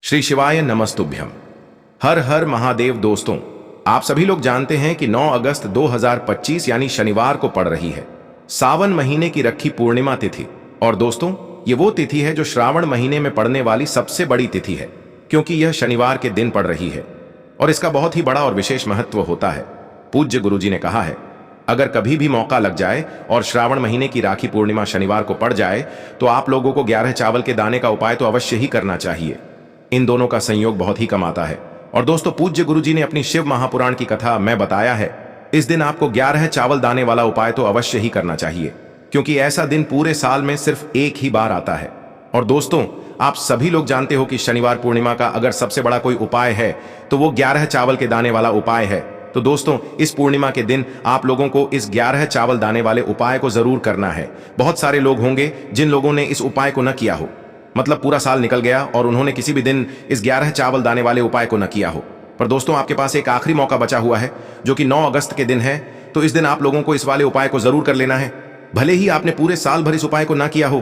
श्री शिवाय नमस्तुभ्यम। हर हर महादेव। दोस्तों, आप सभी लोग जानते हैं कि 9 अगस्त 2025 यानी शनिवार को पड़ रही है सावन महीने की रखी पूर्णिमा तिथि। और दोस्तों, ये वो तिथि है जो श्रावण महीने में पड़ने वाली सबसे बड़ी तिथि है, क्योंकि यह शनिवार के दिन पड़ रही है और इसका बहुत ही बड़ा और विशेष महत्व होता है। पूज्य गुरुजी ने कहा है, अगर कभी भी मौका लग जाए और श्रावण महीने की राखी पूर्णिमा शनिवार को पड़ जाए तो आप लोगों को 11 चावल के दाने का उपाय तो अवश्य ही करना चाहिए। इन दोनों का संयोग बहुत ही कम आता है। और दोस्तों, पूज्य गुरुजी ने अपनी शिव महापुराण की कथा में बताया है, इस दिन आपको 11 चावल दाने वाला उपाय तो अवश्य ही करना चाहिए, क्योंकि ऐसा दिन पूरे साल में सिर्फ एक ही बार आता है। और दोस्तों, आप सभी लोग जानते हो कि शनिवार पूर्णिमा का अगर सबसे बड़ा कोई उपाय है तो वो 11 चावल के दाने वाला उपाय है। तो दोस्तों, इस पूर्णिमा के दिन आप लोगों को इस 11 चावल दाने वाले उपाय को जरूर करना है। बहुत सारे लोग होंगे जिन लोगों ने इस उपाय को न किया हो, मतलब पूरा साल निकल गया और उन्होंने किसी भी दिन इस 11 चावल दाने वाले उपाय को न किया हो। पर दोस्तों, आपके पास एक आखिरी मौका बचा हुआ है, जो कि 9 अगस्त के दिन है। तो इस दिन आप लोगों को इस वाले उपाय को जरूर कर लेना है। भले ही आपने पूरे साल भर इस उपाय को ना किया हो,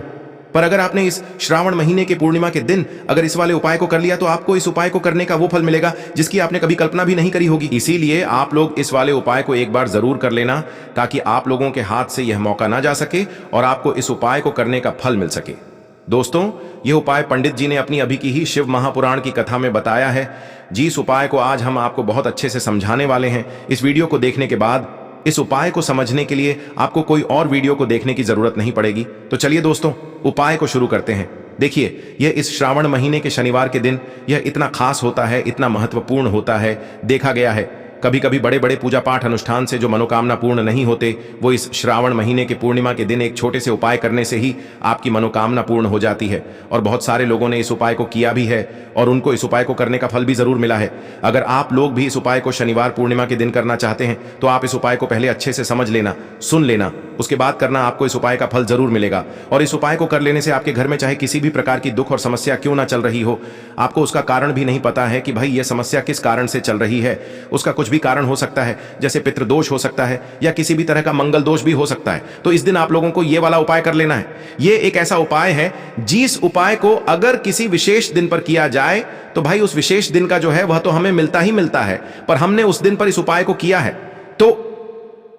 पर अगर आपने इस श्रावण महीने के पूर्णिमा के दिन अगर इस वाले उपाय को कर लिया तो आपको इस उपाय को करने का वो फल मिलेगा जिसकी आपने कभी कल्पना भी नहीं करी होगी। इसीलिए आप लोग इस वाले उपाय को एक बार जरूर कर लेना, ताकि आप लोगों के हाथ से यह मौका ना जा सके और आपको इस उपाय को करने का फल मिल सके। दोस्तों, यह उपाय पंडित जी ने अपनी अभी की ही शिव महापुराण की कथा में बताया है। जिस उपाय को आज हम आपको बहुत अच्छे से समझाने वाले हैं, इस वीडियो को देखने के बाद इस उपाय को समझने के लिए आपको कोई और वीडियो को देखने की जरूरत नहीं पड़ेगी। तो चलिए दोस्तों, उपाय को शुरू करते हैं। देखिए, यह इस श्रावण महीने के शनिवार के दिन यह इतना खास होता है, इतना महत्वपूर्ण होता है। देखा गया है कभी कभी बड़े बड़े पूजा पाठ अनुष्ठान से जो मनोकामना पूर्ण नहीं होते, वो इस श्रावण महीने के पूर्णिमा के दिन एक छोटे से उपाय करने से ही आपकी मनोकामना पूर्ण हो जाती है। और बहुत सारे लोगों ने इस उपाय को किया भी है और उनको इस उपाय को करने का फल भी जरूर मिला है। अगर आप लोग भी इस उपाय को शनिवार पूर्णिमा के दिन करना चाहते हैं तो आप इस उपाय को पहले अच्छे से समझ लेना, सुन लेना, उसके बाद करना। आपको इस उपाय का फल जरूर मिलेगा। और इस उपाय को कर लेने से आपके घर में चाहे किसी भी प्रकार की दुख और समस्या क्यों ना चल रही हो, आपको उसका कारण भी नहीं पता है कि भाई यह समस्या किस कारण से चल रही है, उसका कुछ भी कारण हो सकता है, जैसे पितृदोष हो सकता है या किसी भी तरह का मंगल दोष भी हो सकता है। तो इस दिन आप लोगों को यह वाला उपाय कर लेना है। यह एक ऐसा उपाय है जिस उपाय को अगर किसी विशेष दिन पर किया जाए तो भाई उस विशेष दिन का जो है वह तो हमें मिलता ही मिलता है, पर हमने उस दिन पर इस उपाय को किया है तो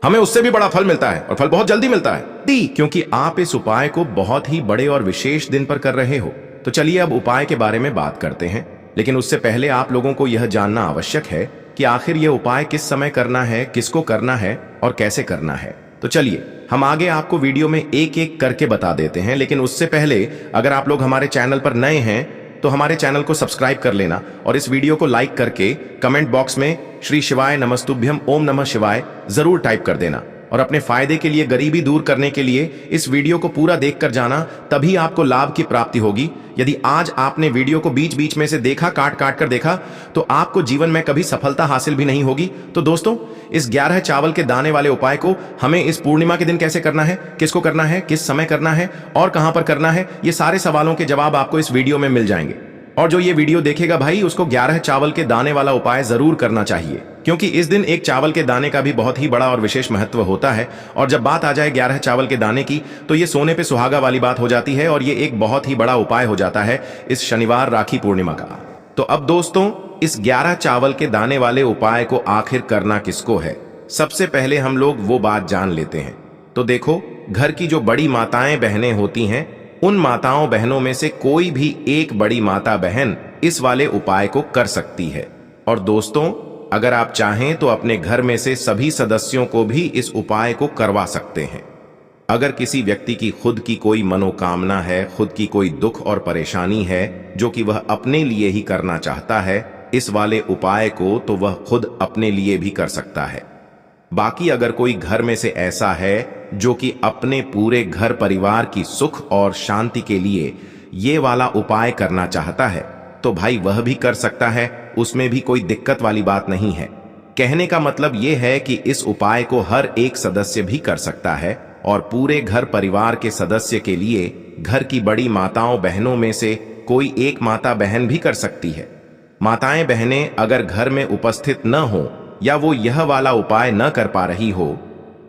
हमें उससे भी बड़ा फल मिलता है और फल बहुत जल्दी मिलता है, क्योंकि आप इस उपाय को बहुत ही बड़े और विशेष दिन पर कर रहे हो। तो चलिए अब उपाय के बारे में बात करते हैं, लेकिन उससे पहले आप लोगों को यह जानना आवश्यक है कि आखिर यह उपाय किस समय करना है, किसको करना है और कैसे करना है। तो चलिए हम आगे आपको वीडियो में एक एक करके बता देते हैं। लेकिन उससे पहले अगर आप लोग हमारे चैनल पर नए हैं तो हमारे चैनल को सब्सक्राइब कर लेना और इस वीडियो को लाइक करके कमेंट बॉक्स में श्री शिवाय नमस्तुभ्यम ओम नमः शिवाय जरूर टाइप कर देना। और अपने फायदे के लिए, गरीबी दूर करने के लिए इस वीडियो को पूरा देखकर जाना, तभी आपको लाभ की प्राप्ति होगी। यदि आज आपने वीडियो को बीच बीच में से देखा, काट काट कर देखा, तो आपको जीवन में कभी सफलता हासिल भी नहीं होगी। तो दोस्तों, इस 11 चावल के दाने वाले उपाय को हमें इस पूर्णिमा के दिन कैसे करना है, किसको करना है, किस समय करना है और कहां पर करना है, ये सारे सवालों के जवाब आपको इस वीडियो में मिल जाएंगे। और जो ये वीडियो देखेगा भाई, उसको 11 चावल के दाने वाला उपाय जरूर करना चाहिए, क्योंकि इस दिन एक चावल के दाने का भी बहुत ही बड़ा और विशेष महत्व होता है। और जब बात आ जाए 11 चावल के दाने की, तो ये सोने पे सुहागा वाली बात हो जाती है और ये एक बहुत ही बड़ा उपाय हो जाता है इस शनिवार राखी पूर्णिमा का। तो अब दोस्तों, इस 11 चावल के दाने वाले उपाय को आखिर करना किसको है, सबसे पहले हम लोग वो बात जान लेते हैं। तो देखो, घर की जो बड़ी माताएं बहनें होती हैं, उन माताओं बहनों में से कोई भी एक बड़ी माता बहन इस वाले उपाय को कर सकती है। और दोस्तों, अगर आप चाहें तो अपने घर में से सभी सदस्यों को भी इस उपाय को करवा सकते हैं। अगर किसी व्यक्ति की खुद की कोई मनोकामना है, खुद की कोई दुख और परेशानी है जो कि वह अपने लिए ही करना चाहता है इस वाले उपाय को, तो वह खुद अपने लिए भी कर सकता है। बाकी अगर कोई घर में से ऐसा है जो कि अपने पूरे घर परिवार की सुख और शांति के लिए ये वाला उपाय करना चाहता है, तो भाई वह भी कर सकता है, उसमें भी कोई दिक्कत वाली बात नहीं है। कहने का मतलब ये है कि इस उपाय को हर एक सदस्य भी कर सकता है और पूरे घर परिवार के सदस्य के लिए घर की बड़ी माताओं बहनों में से कोई एक माता बहन भी कर सकती है। माताएं बहनें अगर घर में उपस्थित न हो या वो यह वाला उपाय न कर पा रही हो,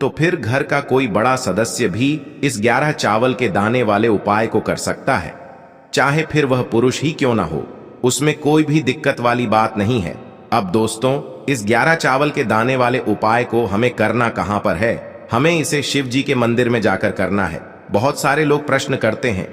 तो फिर घर का कोई बड़ा सदस्य भी इस 11 चावल के दाने वाले उपाय को कर सकता है, चाहे फिर वह पुरुष ही क्यों ना हो। उसमें कोई भी दिक्कत वाली बात नहीं है। अब दोस्तों, इस 11 चावल के दाने वाले उपाय को हमें करना कहां पर है? हमें इसे शिव जी के मंदिर में जाकर करना है। बहुत सारे लोग प्रश्न करते हैं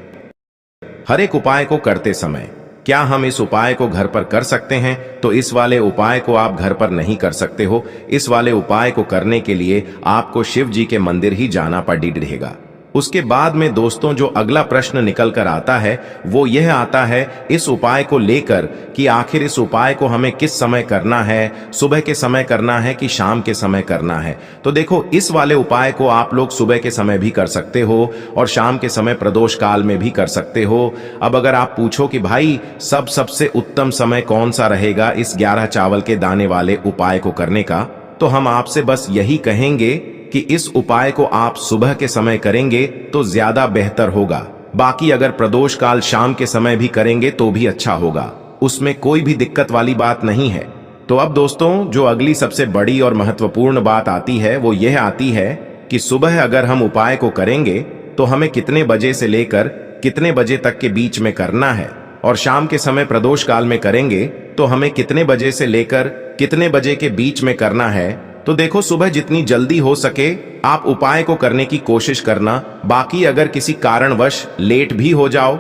हर एक उपाय को करते समय, क्या हम इस उपाय को घर पर कर सकते हैं? तो इस वाले उपाय को आप घर पर नहीं कर सकते हो। इस वाले उपाय को करने के लिए आपको शिव जी के मंदिर ही जाना पड़ेगा। उसके बाद में दोस्तों जो अगला प्रश्न निकल कर आता है वो यह आता है इस उपाय को लेकर कि आखिर इस उपाय को हमें किस समय करना है, सुबह के समय करना है कि शाम के समय करना है? तो देखो, इस वाले उपाय को आप लोग सुबह के समय भी कर सकते हो और शाम के समय प्रदोष काल में भी कर सकते हो। अब अगर आप पूछो कि भाई सबसे उत्तम समय कौन सा रहेगा इस 11 चावल के दाने वाले उपाय को करने का, तो हम आपसे बस यही कहेंगे कि इस उपाय को आप सुबह के समय करेंगे तो ज्यादा बेहतर होगा। बाकी अगर प्रदोष काल शाम के समय भी करेंगे तो भी अच्छा होगा, उसमें कोई भी दिक्कत वाली बात नहीं है। तो अब दोस्तों जो अगली सबसे बड़ी और महत्वपूर्ण बात आती है वो यह आती है कि सुबह अगर हम उपाय को करेंगे तो हमें कितने बजे से लेकर कितने बजे तक के बीच में करना है, और शाम के समय प्रदोष काल में करेंगे तो हमें कितने बजे से लेकर कितने बजे के बीच में करना है। तो देखो, सुबह जितनी जल्दी हो सके आप उपाय को करने की कोशिश करना। बाकी अगर किसी कारणवश लेट भी हो जाओ,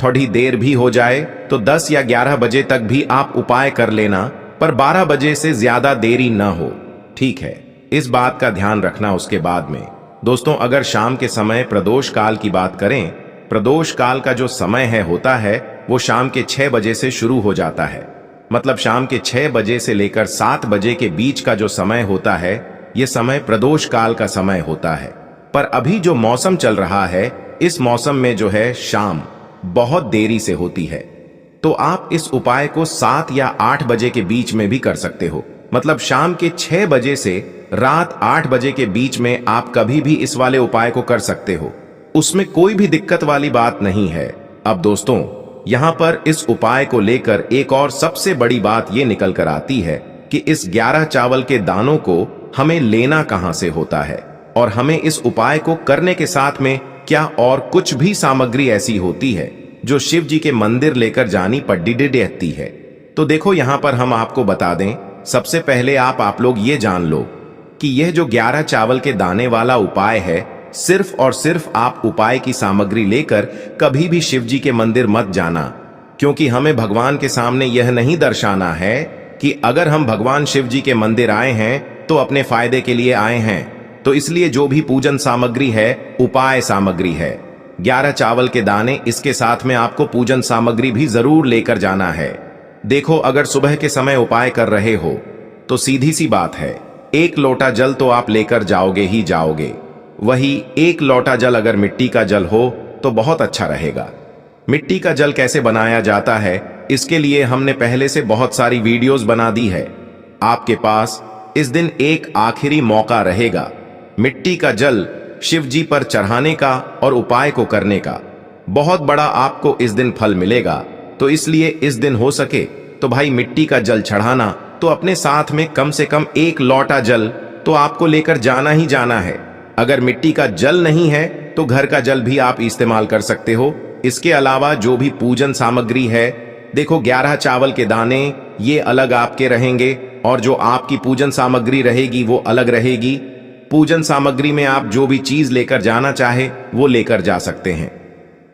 थोड़ी देर भी हो जाए, तो 10 या 11 बजे तक भी आप उपाय कर लेना, पर 12 बजे से ज्यादा देरी ना हो, ठीक है? इस बात का ध्यान रखना। उसके बाद में दोस्तों अगर शाम के समय प्रदोष काल की बात करें, प्रदोष काल का जो समय होता है वो शाम के 6 बजे से शुरू हो जाता है। मतलब शाम के 6 बजे से लेकर 7 बजे के बीच का जो समय होता है ये समय प्रदोष काल का समय होता है। पर अभी जो मौसम चल रहा है इस मौसम में जो है शाम बहुत देरी से होती है, तो आप इस उपाय को 7 या 8 बजे के बीच में भी कर सकते हो। मतलब शाम के 6 बजे से रात 8 बजे के बीच में आप कभी भी इस वाले उपाय को कर सकते हो, उसमें कोई भी दिक्कत वाली बात नहीं है। अब दोस्तों यहां पर इस उपाय को लेकर एक और सबसे बड़ी बात यह निकल कर आती है कि इस 11 चावल के दानों को हमें लेना कहां से होता है, और हमें इस उपाय को करने के साथ में क्या और कुछ भी सामग्री ऐसी होती है जो शिव जी के मंदिर लेकर जानी पड़ती है। तो देखो यहां पर हम आपको बता दें, सबसे पहले आप लोग ये जान लो कि यह जो 11 चावल के दाने वाला उपाय है, सिर्फ और सिर्फ आप उपाय की सामग्री लेकर कभी भी शिव जी के मंदिर मत जाना, क्योंकि हमें भगवान के सामने यह नहीं दर्शाना है कि अगर हम भगवान शिव जी के मंदिर आए हैं तो अपने फायदे के लिए आए हैं। तो इसलिए जो भी पूजन सामग्री है उपाय सामग्री है। 11 चावल के दाने, इसके साथ में आपको पूजन सामग्री भी जरूर लेकर जाना है। देखो, अगर सुबह के समय उपाय कर रहे हो तो सीधी सी बात है, 1 लोटा जल तो आप लेकर जाओगे ही जाओगे। वही 1 लोटा जल अगर मिट्टी का जल हो तो बहुत अच्छा रहेगा। मिट्टी का जल कैसे बनाया जाता है इसके लिए हमने पहले से बहुत सारी वीडियोस बना दी है। आपके पास इस दिन एक आखिरी मौका रहेगा मिट्टी का जल शिव जी पर चढ़ाने का और उपाय को करने का। बहुत बड़ा आपको इस दिन फल मिलेगा। तो इसलिए इस दिन हो सके तो भाई मिट्टी का जल चढ़ाना, तो अपने साथ में कम से कम 1 लोटा जल तो आपको लेकर जाना ही जाना है। अगर मिट्टी का जल नहीं है तो घर का जल भी आप इस्तेमाल कर सकते हो। इसके अलावा जो भी पूजन सामग्री है, देखो 11 चावल के दाने ये अलग आपके रहेंगे और जो आपकी पूजन सामग्री रहेगी वो अलग रहेगी। पूजन सामग्री में आप जो भी चीज लेकर जाना चाहे वो लेकर जा सकते हैं,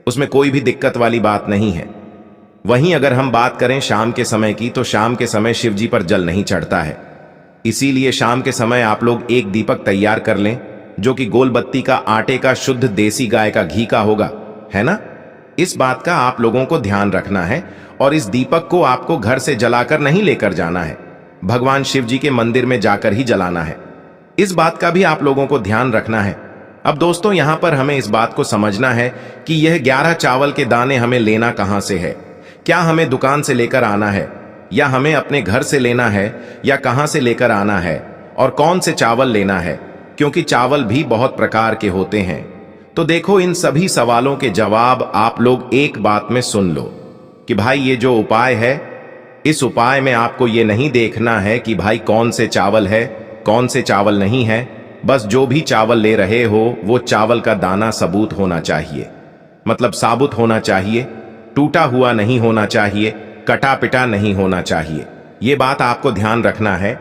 उसमें कोई भी दिक्कत वाली बात नहीं है। वहीं अगर हम बात करें शाम के समय की, तो शाम के समय शिव जी पर जल नहीं चढ़ता है। इसीलिए शाम के समय आप लोग एक दीपक तैयार कर लें जो कि गोल बत्ती का आटे का शुद्ध देसी गाय का घी का होगा, है ना? इस बात का आप लोगों को ध्यान रखना है। और इस दीपक को आपको घर से जलाकर नहीं लेकर जाना है, भगवान शिव जी के मंदिर में जाकर ही जलाना है। इस बात का भी आप लोगों को ध्यान रखना है। अब दोस्तों यहां पर हमें इस बात को समझना है कि यह 11 चावल के दाने हमें लेना कहां से है। क्या हमें दुकान से लेकर आना है, या हमें अपने घर से लेना है, या कहां से लेकर आना है, और कौन से चावल लेना है, क्योंकि चावल भी बहुत प्रकार के होते हैं। तो देखो, इन सभी सवालों के जवाब आप लोग एक बात में सुन लो कि भाई ये जो उपाय है, इस उपाय में आपको ये नहीं देखना है कि भाई कौन से चावल है कौन से चावल नहीं है। बस जो भी चावल ले रहे हो वो चावल का दाना सबूत होना चाहिए, मतलब साबुत होना चाहिए, टूटा हुआ नहीं होना चाहिए। कटा पिटा नहीं होना चाहिए। ये बात आपको ध्यान रखना है।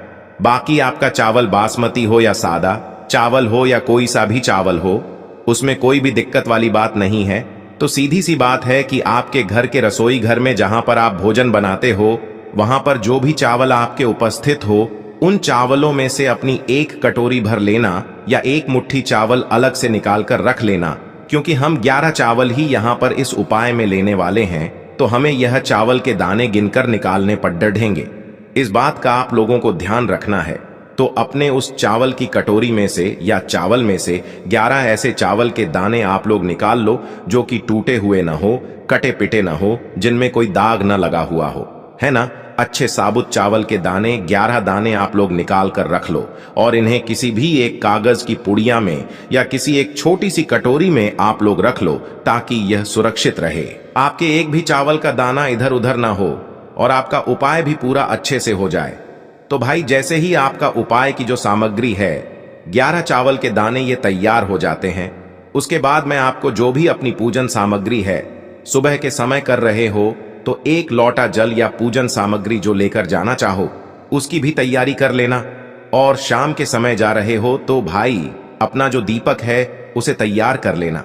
बाकी आपका चावल बासमती हो या सादा चावल हो या कोई सा भी चावल हो, उसमें कोई भी दिक्कत वाली बात नहीं है। तो सीधी सी बात है कि आपके घर के रसोई घर में जहां पर आप भोजन बनाते हो, वहां पर जो भी चावल आपके उपस्थित हो, उन चावलों में से अपनी एक कटोरी भर लेना या एक मुट्ठी चावल अलग से निकाल कर रख लेना, क्योंकि हम 11 चावल ही यहाँ पर इस उपाय में लेने वाले हैं, तो हमें यह चावल के दाने गिनकर निकालने पर डढ़ेंगे। इस बात का आप लोगों को ध्यान रखना है। तो अपने उस चावल की कटोरी में से या चावल में से 11 ऐसे चावल के दाने आप लोग निकाल लो जो कि टूटे हुए ना हो, कटे पिटे ना हो, जिनमें कोई दाग ना लगा हुआ हो, है ना। अच्छे साबुत चावल के दाने 11 दाने आप लोग निकाल कर रख लो और इन्हें किसी भी एक कागज की पुड़िया में या किसी एक छोटी सी कटोरी में आप लोग रख लो, ताकि यह सुरक्षित रहे। आपके एक भी चावल का दाना इधर उधर ना हो और आपका उपाय भी पूरा अच्छे से हो जाए। तो भाई जैसे ही आपका उपाय की जो सामग्री है 11 चावल के दाने ये तैयार हो जाते हैं, उसके बाद मैं आपको जो भी अपनी पूजन सामग्री है सुबह के समय कर रहे हो, तो 1 लोटा जल या पूजन सामग्री जो लेकर जाना चाहो उसकी भी तैयारी कर लेना। और शाम के समय जा रहे हो तो भाई अपना जो दीपक है उसे तैयार कर लेना,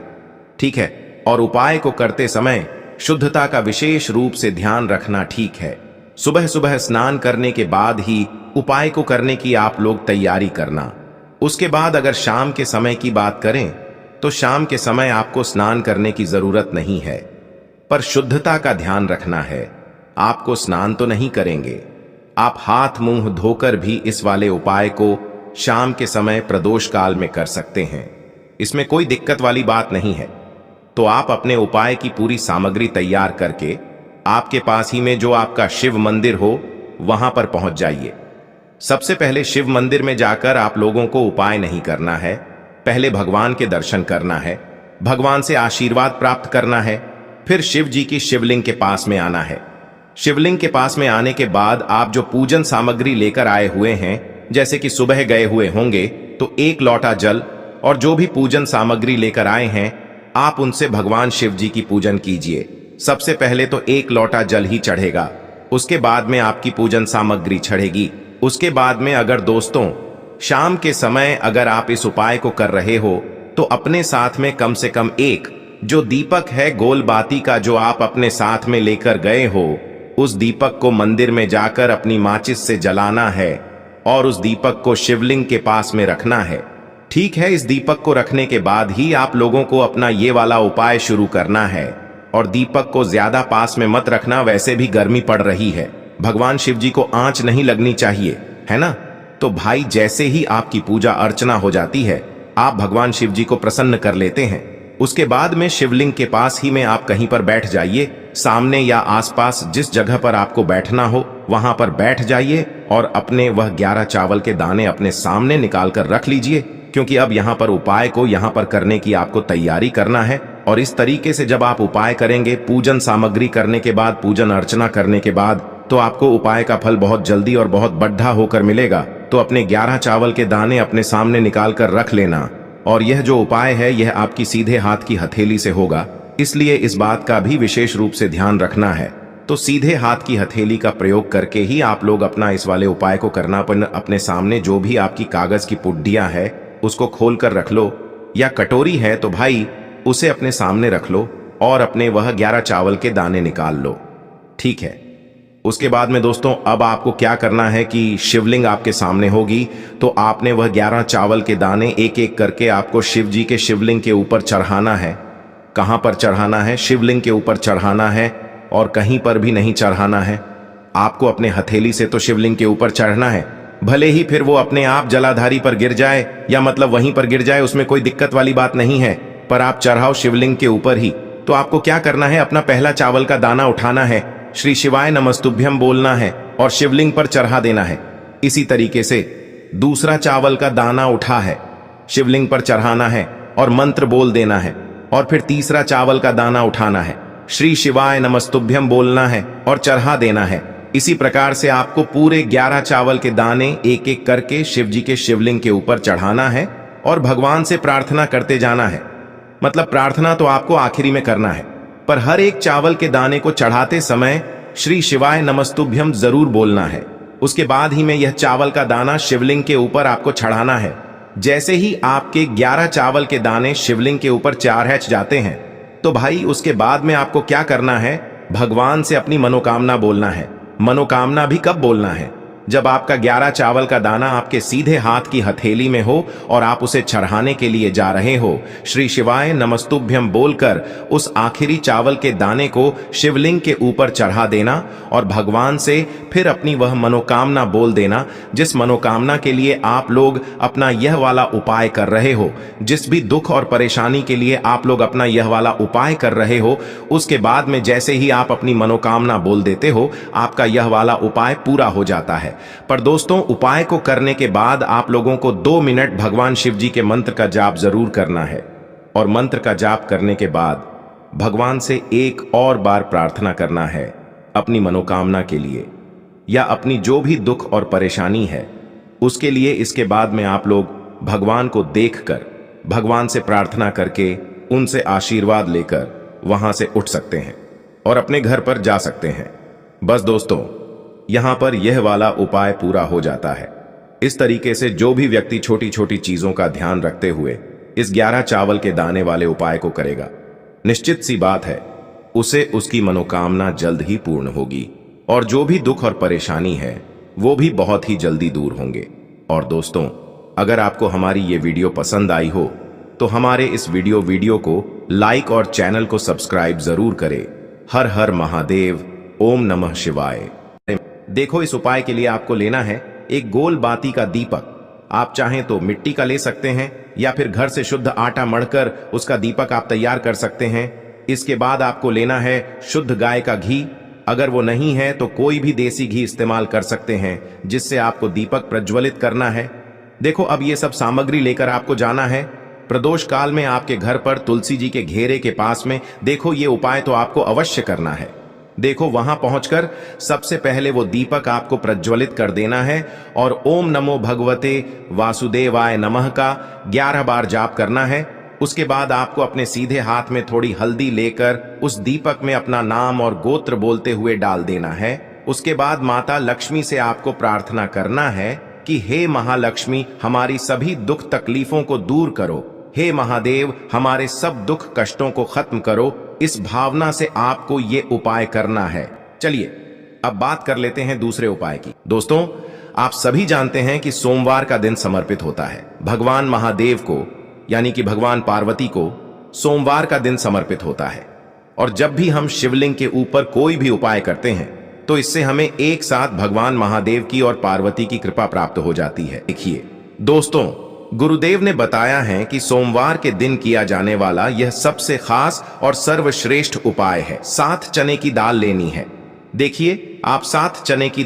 ठीक है। और उपाय को करते समय शुद्धता का विशेष रूप से ध्यान रखना, ठीक है। सुबह सुबह स्नान करने के बाद ही उपाय को करने की आप लोग तैयारी करना। उसके बाद अगर शाम के समय की बात करें तो शाम के समय आपको स्नान करने की जरूरत नहीं है, पर शुद्धता का ध्यान रखना है। आपको स्नान तो नहीं करेंगे, आप हाथ मुंह धोकर भी इस वाले उपाय को शाम के समय प्रदोष काल में कर सकते हैं, इसमें कोई दिक्कत वाली बात नहीं है। तो आप अपने उपाय की पूरी सामग्री तैयार करके आपके पास ही में जो आपका शिव मंदिर हो वहां पर पहुंच जाइए। सबसे पहले शिव मंदिर में जाकर आप लोगों को उपाय नहीं करना है, पहले भगवान के दर्शन करना है, भगवान से आशीर्वाद प्राप्त करना है, फिर शिव जी की शिवलिंग के पास में आना है। शिवलिंग के पास में आने के बाद आप जो पूजन सामग्री लेकर आए हुए हैं, जैसे कि सुबह गए हुए होंगे तो 1 लोटा जल और जो भी पूजन सामग्री लेकर आए हैं आप उनसे भगवान शिव जी की पूजन कीजिए। सबसे पहले तो 1 लोटा जल ही चढ़ेगा, उसके बाद में आपकी पूजन सामग्री चढ़ेगी। उसके बाद में अगर दोस्तों शाम के समय अगर आप इस उपाय को कर रहे हो तो अपने साथ में कम से कम एक जो दीपक है गोल बाती का जो आप अपने साथ में लेकर गए हो, उस दीपक को मंदिर में जाकर अपनी माचिस से जलाना है और उस दीपक को शिवलिंग के पास में रखना है, ठीक है। इस दीपक को रखने के बाद ही आप लोगों को अपना ये वाला उपाय शुरू करना है। और दीपक को ज्यादा पास में मत रखना, वैसे भी गर्मी पड़ रही है, भगवान शिव जी को आंच नहीं लगनी चाहिए, है ना। तो भाई जैसे ही आपकी पूजा अर्चना हो जाती है आप भगवान शिव जी को प्रसन्न कर लेते हैं। उसके बाद में शिवलिंग के पास ही में आप कहीं पर बैठ जाइए, सामने या आसपास जिस जगह पर आपको बैठना हो वहां पर बैठ जाइए और अपने वह 11 चावल के दाने अपने सामने निकाल कर रख लीजिए, क्योंकि अब यहाँ पर उपाय को यहाँ पर करने की आपको तैयारी करना है। और इस तरीके से जब आप उपाय करेंगे, पूजन सामग्री करने के बाद, पूजन अर्चना करने के बाद, तो आपको उपाय का फल बहुत जल्दी और बहुत बढ़ा होकर मिलेगा। तो अपने 11 चावल के दाने अपने सामने निकाल कर रख लेना। और यह जो उपाय है यह आपकी सीधे हाथ की हथेली से होगा, इसलिए इस बात का भी विशेष रूप से ध्यान रखना है। तो सीधे हाथ की हथेली का प्रयोग करके ही आप लोग अपना इस वाले उपाय को करना। अपने सामने जो भी आपकी कागज की पुड्डियां है उसको खोल कर रख लो, या कटोरी है तो भाई उसे अपने सामने रख लो और अपने वह 11 चावल के दाने निकाल लो, ठीक है। उसके बाद में दोस्तों अब आपको क्या करना है कि शिवलिंग आपके सामने होगी, तो आपने वह 11 चावल के दाने एक एक करके आपको शिव जी के शिवलिंग के ऊपर चढ़ाना है। कहां पर चढ़ाना है? शिवलिंग के ऊपर चढ़ाना है और कहीं पर भी नहीं चढ़ाना है। आपको अपने हथेली से तो शिवलिंग के ऊपर चढ़ना है, भले ही फिर वो अपने आप जलाधारी पर गिर जाए या मतलब वहीं पर गिर जाए, उसमें कोई दिक्कत वाली बात नहीं है, पर आप चढ़ाओ शिवलिंग के ऊपर ही। तो आपको क्या करना है, अपना पहला चावल का दाना उठाना है, श्री शिवाय नमस्तुभ्यम बोलना है और शिवलिंग पर चढ़ा देना है। इसी तरीके से दूसरा चावल का दाना उठा है, शिवलिंग पर चढ़ाना है और मंत्र बोल देना है। और फिर तीसरा चावल का दाना उठाना है, श्री शिवाय नमस्तुभ्यम बोलना है और चढ़ा देना है। इसी प्रकार से आपको पूरे 11 चावल के दाने एक एक करके शिव जी के शिवलिंग के ऊपर चढ़ाना है और भगवान से प्रार्थना करते जाना है। मतलब प्रार्थना तो आपको आखिरी में करना है, पर हर एक चावल के दाने को चढ़ाते समय श्री शिवाय नमस्तुभ्यम जरूर बोलना है। उसके बाद ही में यह चावल का दाना शिवलिंग के ऊपर आपको चढ़ाना है। जैसे ही आपके 11 चावल के दाने शिवलिंग के ऊपर चारहच जाते हैं तो भाई उसके बाद में आपको क्या करना है, भगवान से अपनी मनोकामना बोलना है। मनोकामना भी कब बोलना है, जब आपका 11 चावल का दाना आपके सीधे हाथ की हथेली में हो और आप उसे चढ़ाने के लिए जा रहे हो। श्री शिवाय नमस्तुभ्यम बोलकर उस आखिरी चावल के दाने को शिवलिंग के ऊपर चढ़ा देना और भगवान से फिर अपनी वह मनोकामना बोल देना, जिस मनोकामना के लिए आप लोग अपना यह वाला उपाय कर रहे हो, जिस भी दुख और परेशानी के लिए आप लोग अपना यह वाला उपाय कर रहे हो। उसके बाद में जैसे ही आप अपनी मनोकामना बोल देते हो, आपका यह वाला उपाय पूरा हो जाता है। पर दोस्तों, उपाय को करने के बाद आप लोगों को 2 मिनट भगवान शिव जी के मंत्र का जाप जरूर करना है। और मंत्र का जाप करने के बाद भगवान से एक और बार प्रार्थना करना है अपनी मनोकामना के लिए या अपनी जो भी दुख और परेशानी है उसके लिए। इसके बाद में आप लोग भगवान को देखकर, भगवान से प्रार्थना करके, उनसे आशीर्वाद लेकर वहां से उठ सकते हैं और अपने घर पर जा सकते हैं। बस दोस्तों, यहां पर यह वाला उपाय पूरा हो जाता है। इस तरीके से जो भी व्यक्ति छोटी छोटी चीजों का ध्यान रखते हुए इस 11 चावल के दाने वाले उपाय को करेगा, निश्चित सी बात है उसे उसकी मनोकामना जल्द ही पूर्ण होगी और जो भी दुख और परेशानी है वो भी बहुत ही जल्दी दूर होंगे। और दोस्तों, अगर आपको हमारी ये वीडियो पसंद आई हो तो हमारे इस वीडियो को लाइक और चैनल को सब्सक्राइब जरूर करें। हर हर महादेव, ओम नमः शिवाय। देखो, इस उपाय के लिए आपको लेना है एक गोल बाती का दीपक। आप चाहें तो मिट्टी का ले सकते हैं या फिर घर से शुद्ध आटा मढ़कर उसका दीपक आप तैयार कर सकते हैं। इसके बाद आपको लेना है शुद्ध गाय का घी। अगर वो नहीं है तो कोई भी देसी घी इस्तेमाल कर सकते हैं, जिससे आपको दीपक प्रज्वलित करना है। देखो, अब ये सब सामग्री लेकर आपको जाना है प्रदोष काल में आपके घर पर तुलसी जी के घेरे के पास में। देखो, ये उपाय तो आपको अवश्य करना है। देखो, वहां पहुंचकर सबसे पहले वो दीपक आपको प्रज्वलित कर देना है और ओम नमो भगवते वासुदेवाय नमः का 11 बार जाप करना है। उसके बाद आपको अपने सीधे हाथ में थोड़ी हल्दी लेकर उस दीपक में अपना नाम और गोत्र बोलते हुए डाल देना है। उसके बाद माता लक्ष्मी से आपको प्रार्थना करना है कि हे महालक्ष्मी, हमारी सभी दुख तकलीफों को दूर करो। हे महादेव, हमारे सब दुख कष्टों को खत्म करो। इस भावना से आपको ये उपाय करना है। चलिए, अब बात कर लेते हैं दूसरे उपाय की। दोस्तों, आप सभी जानते हैं कि सोमवार का दिन समर्पित होता है भगवान महादेव को, यानी कि भगवान पार्वती को सोमवार का दिन समर्पित होता है। और जब भी हम शिवलिंग के ऊपर कोई भी उपाय करते हैं तो इससे हमें एक साथ भगवान महादेव की और पार्वती की कृपा प्राप्त हो जाती है। देखिए दोस्तों, गुरुदेव ने बताया है कि सोमवार के दिन किया जाने वाला यह सबसे खास और सर्वश्रेष्ठ उपाय है। 7 चने की दाल लेनी है। देखिए, आप 7 चने की